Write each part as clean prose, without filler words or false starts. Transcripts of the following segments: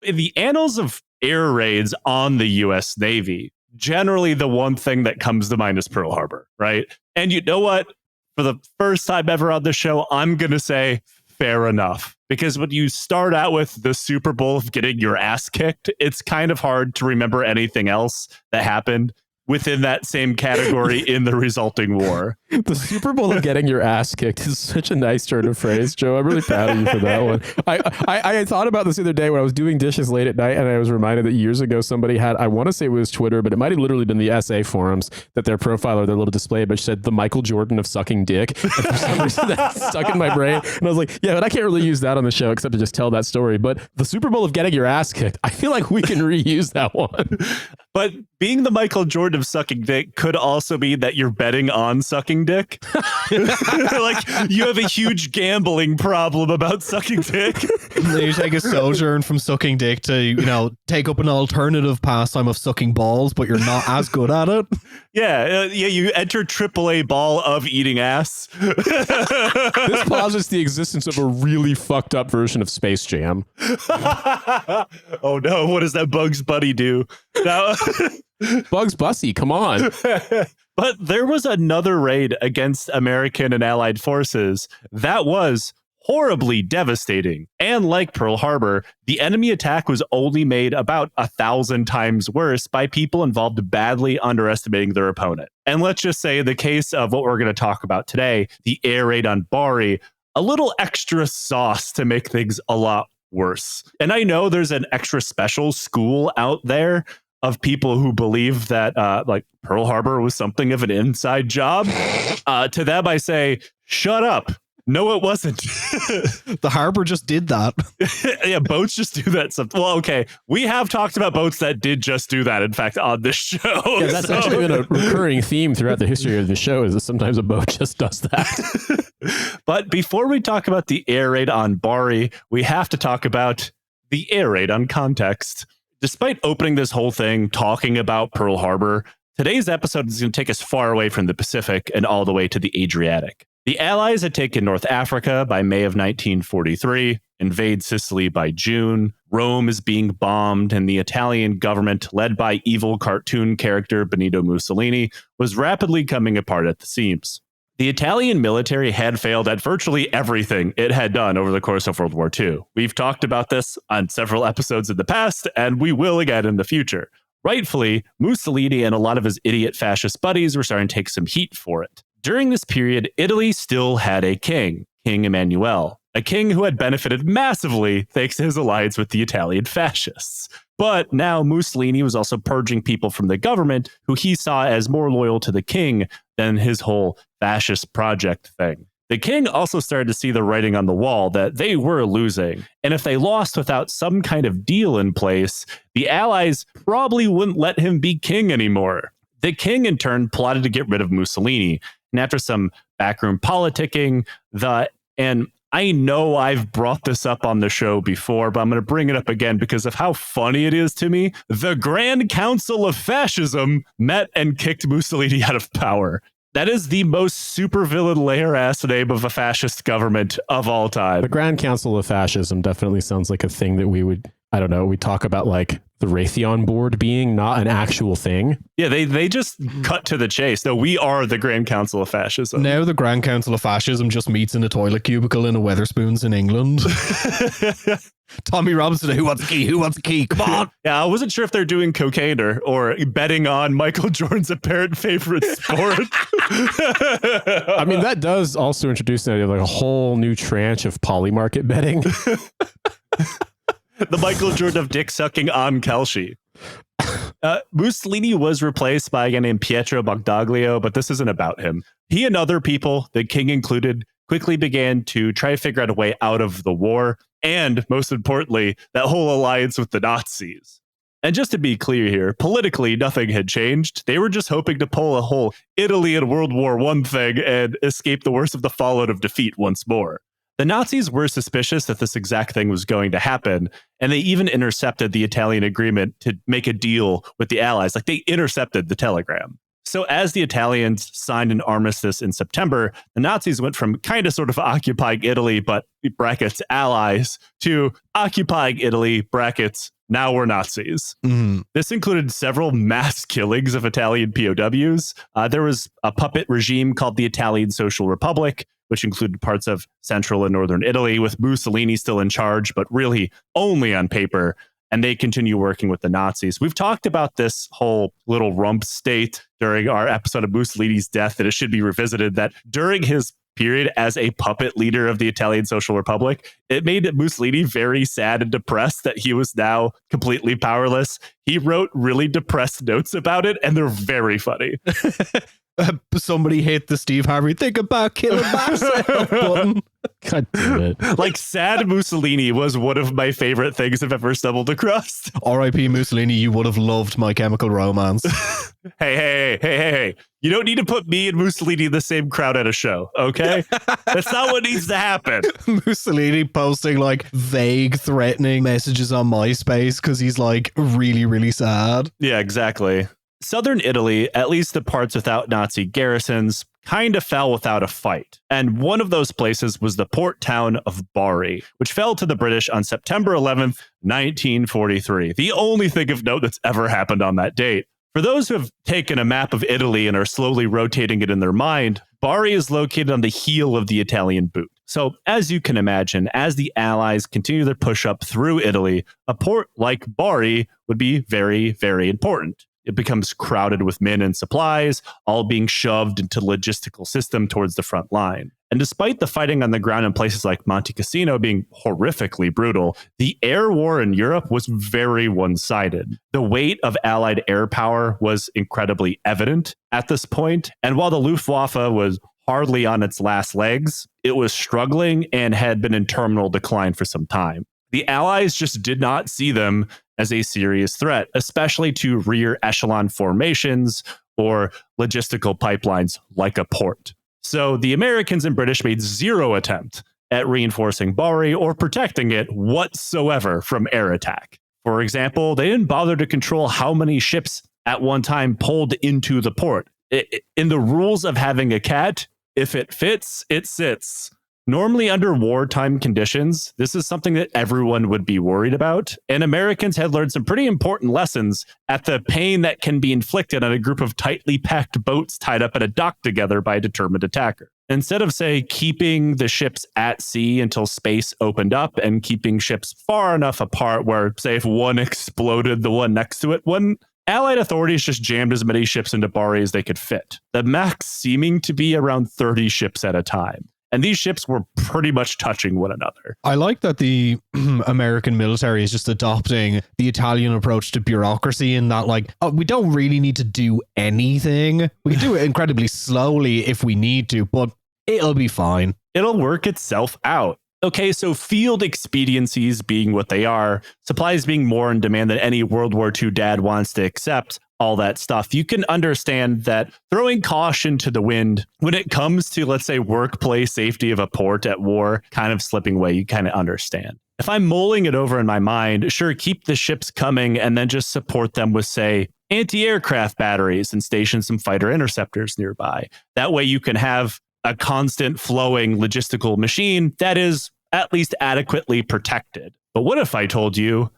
In the annals of air raids on the U.S. Navy, generally the one thing that comes to mind is Pearl Harbor, right? And you know what? For the first time ever on the show, I'm going to say fair enough. Because when you start out with the Super Bowl of getting your ass kicked, it's kind of hard to remember anything else that happened within that same category in the resulting war. The Super Bowl of getting your ass kicked is such a nice turn of phrase, Joe. I'm really proud of you for that one. I thought about this the other day when I was doing dishes late at night, and I was reminded that years ago somebody had, I want to say it was Twitter, but it might have literally been the SA forums, that their profile or their little display image said the Michael Jordan of sucking dick. And for some reason that stuck in my brain. And I was like, yeah, but I can't really use that on the show except to just tell that story. But the Super Bowl of getting your ass kicked, I feel like we can reuse that one. But being the Michael Jordan of sucking dick could also mean that you're betting on sucking dick. Like you have a huge gambling problem about sucking dick. You take a sojourn from sucking dick to, you know, take up an alternative pastime of sucking balls, but you're not as good at it. Yeah, you enter AAA ball of eating ass. This posits the existence of a really fucked up version of Space Jam. Oh no, what does that Bugs Bunny do? Now, Bugs Bussy, come on. But there was another raid against American and Allied forces that was horribly devastating. And like Pearl Harbor, the enemy attack was only made about 1,000 times worse by people involved badly underestimating their opponent. And let's just say in the case of what we're going to talk about today, the air raid on Bari, a little extra sauce to make things a lot worse. And I know there's an extra special school out there of people who believe that like Pearl Harbor was something of an inside job. To them, I say, shut up. No, it wasn't. The harbor just did that. Yeah, boats just do that. Well, okay. We have talked about boats that did just do that, in fact, on this show. Yeah, that's actually been a recurring theme throughout the history of the show, is that sometimes a boat just does that. But before we talk about the air raid on Bari, we have to talk about the air raid on context. Despite opening this whole thing talking about Pearl Harbor, today's episode is going to take us far away from the Pacific and all the way to the Adriatic. The Allies had taken North Africa by May of 1943, invade Sicily by June, Rome is being bombed, and the Italian government, led by evil cartoon character Benito Mussolini, was rapidly coming apart at the seams. The Italian military had failed at virtually everything it had done over the course of World War II. We've talked about this on several episodes in the past, and we will again in the future. Rightfully, Mussolini and a lot of his idiot fascist buddies were starting to take some heat for it. During this period, Italy still had a king, King Emmanuel, a king who had benefited massively thanks to his alliance with the Italian fascists. But now Mussolini was also purging people from the government who he saw as more loyal to the king than his whole fascist project thing. The king also started to see the writing on the wall that they were losing. And if they lost without some kind of deal in place, the Allies probably wouldn't let him be king anymore. The king, in turn, plotted to get rid of Mussolini. And after some backroom politicking, and I know I've brought this up on the show before, but I'm going to bring it up again because of how funny it is to me. The Grand Council of Fascism met and kicked Mussolini out of power. That is the most supervillain layer-ass name of a fascist government of all time. The Grand Council of Fascism definitely sounds like a thing that we would, I don't know, we talk about like the Raytheon board being not an actual thing. Yeah, they just cut to the chase. No, we are the Grand Council of Fascism. Now the Grand Council of Fascism just meets in a toilet cubicle in a Wetherspoons in England. Tommy Robinson, who wants a key? Who wants a key? Come on. Yeah, I wasn't sure if they're doing cocaine or betting on Michael Jordan's apparent favorite sport. I mean, that does also introduce like a whole new tranche of polymarket betting. The Michael Jordan of dick sucking on Kelshi. Mussolini was replaced by a guy named Pietro Badoglio, but this isn't about him. He and other people, the king included, quickly began to try to figure out a way out of the war, and most importantly, that whole alliance with the Nazis. And just to be clear here, politically, nothing had changed. They were just hoping to pull a whole Italy and World War I thing and escape the worst of the fallout of defeat once more. The Nazis were suspicious that this exact thing was going to happen, and they even intercepted the Italian agreement to make a deal with the Allies. Like, they intercepted the telegram. So as the Italians signed an armistice in September, the Nazis went from kind of sort of occupying Italy, but brackets allies, to occupying Italy, brackets now we're Nazis. Mhm. This included several mass killings of Italian POWs. There was a puppet regime called the Italian Social Republic, which included parts of central and northern Italy, with Mussolini still in charge, but really only on paper. And they continue working with the Nazis. We've talked about this whole little rump state during our episode of Mussolini's death, that it should be revisited, that during his period as a puppet leader of the Italian Social Republic, it made Mussolini very sad and depressed that he was now completely powerless. He wrote really depressed notes about it, and they're very funny. Somebody hit the Steve Harvey think about killing myself button. God damn it. Like, sad Mussolini was one of my favorite things I've ever stumbled across. R.I.P. Mussolini, you would have loved My Chemical Romance. Hey. You don't need to put me and Mussolini in the same crowd at a show, okay? That's not what needs to happen. Mussolini posting like vague threatening messages on MySpace because he's like really, really sad. Yeah, exactly. Southern Italy, at least the parts without Nazi garrisons, kind of fell without a fight. And one of those places was the port town of Bari, which fell to the British on September 11th, 1943. The only thing of note that's ever happened on that date. For those who have taken a map of Italy and are slowly rotating it in their mind, Bari is located on the heel of the Italian boot. So, as you can imagine, as the Allies continue their push up through Italy, a port like Bari would be very, very important. It becomes crowded with men and supplies, all being shoved into the logistical system towards the front line. And despite the fighting on the ground in places like Monte Cassino being horrifically brutal, the air war in Europe was very one-sided. The weight of Allied air power was incredibly evident at this point, and while the Luftwaffe was hardly on its last legs, it was struggling and had been in terminal decline for some time. The Allies just did not see them as a serious threat, especially to rear echelon formations or logistical pipelines like a port. So the Americans and British made zero attempt at reinforcing Bari or protecting it whatsoever from air attack. For example, they didn't bother to control how many ships at one time pulled into the port. In the rules of having a cat, if it fits, it sits. Normally, under wartime conditions, this is something that everyone would be worried about. And Americans had learned some pretty important lessons at the pain that can be inflicted on a group of tightly packed boats tied up at a dock together by a determined attacker. Instead of, say, keeping the ships at sea until space opened up and keeping ships far enough apart where, say, if one exploded, the one next to it wouldn't, Allied authorities just jammed as many ships into Bari as they could fit, the max seeming to be around 30 ships at a time. And these ships were pretty much touching one another. I like that the American military is just adopting the Italian approach to bureaucracy in that, like, oh, we don't really need to do anything. We can do it incredibly slowly if we need to, but it'll be fine. It'll work itself out. Okay, so field expediencies being what they are, supplies being more in demand than any World War II dad wants to accept, all that stuff, you can understand that throwing caution to the wind when it comes to, let's say, workplace safety of a port at war kind of slipping away, you kind of understand. If I'm mulling it over in my mind, sure, keep the ships coming and then just support them with, say, anti-aircraft batteries and station some fighter interceptors nearby. That way you can have a constant flowing logistical machine that is at least adequately protected. But what if I told you,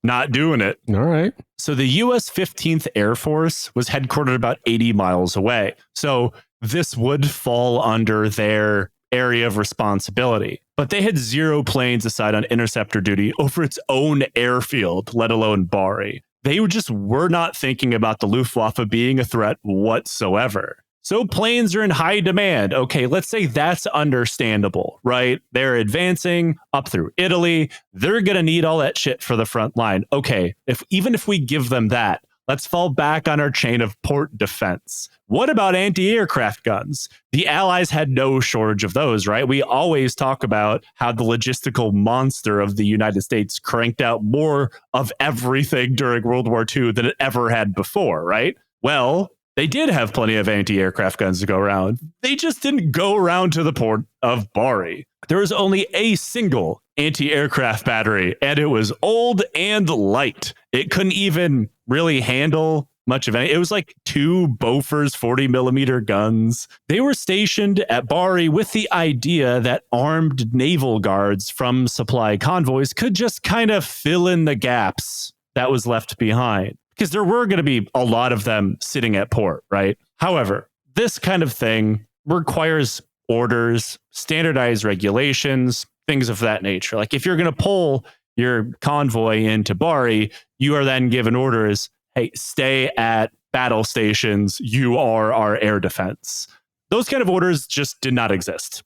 not doing it? All right. So the U.S. 15th Air Force was headquartered about 80 miles away. So this would fall under their area of responsibility. But they had zero planes assigned on interceptor duty over its own airfield, let alone Bari. They just were not thinking about the Luftwaffe being a threat whatsoever. So planes are in high demand. Okay, let's say that's understandable, right? They're advancing up through Italy. They're going to need all that shit for the front line. Okay, even if we give them that, let's fall back on our chain of port defense. What about anti-aircraft guns? The Allies had no shortage of those, right? We always talk about how the logistical monster of the United States cranked out more of everything during World War II than it ever had before, right? Well, they did have plenty of anti-aircraft guns to go around. They just didn't go around to the port of Bari. There was only a single anti-aircraft battery, and it was old and light. It couldn't even really handle much of any. It was like 2 Bofors 40 millimeter guns. They were stationed at Bari with the idea that armed naval guards from supply convoys could just kind of fill in the gaps that was left behind, because there were going to be a lot of them sitting at port, right? However, this kind of thing requires orders, standardized regulations, things of that nature. Like if you're going to pull your convoy into Bari, you are then given orders, hey, stay at battle stations. You are our air defense. Those kind of orders just did not exist.